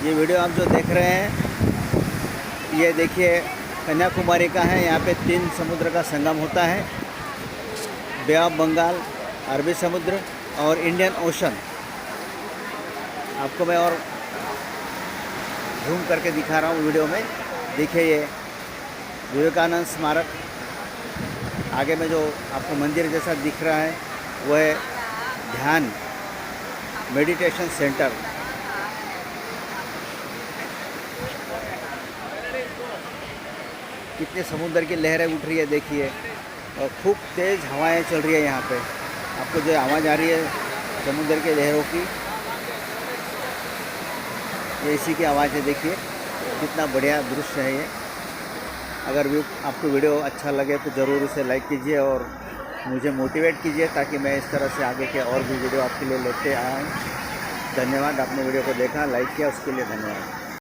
ये वीडियो आप जो देख रहे हैं ये देखिए कन्याकुमारी का है। यहाँ पे 3 समुद्र का संगम होता है, बे ऑफ बंगाल, अरबी समुद्र और इंडियन ओशन। आपको मैं और झूम करके दिखा रहा हूँ वीडियो में। देखिए ये विवेकानंद स्मारक, आगे में जो आपको मंदिर जैसा दिख रहा है वो है ध्यान मेडिटेशन सेंटर। कितने समुद्र की लहरें उठ रही है देखिए, और खूब तेज़ हवाएं चल रही है यहाँ पे। आपको जो आवाज़ आ रही है समुद्र के लहरों की, ये इसी की आवाज़ है। देखिए कितना बढ़िया दृश्य है ये। अगर आपको वीडियो अच्छा लगे तो ज़रूर इसे लाइक कीजिए और मुझे मोटिवेट कीजिए ताकि मैं इस तरह से आगे के और भी वीडियो आपके लिए लेते आऊँ। धन्यवाद, आपने वीडियो को देखा, लाइक किया, उसके लिए धन्यवाद।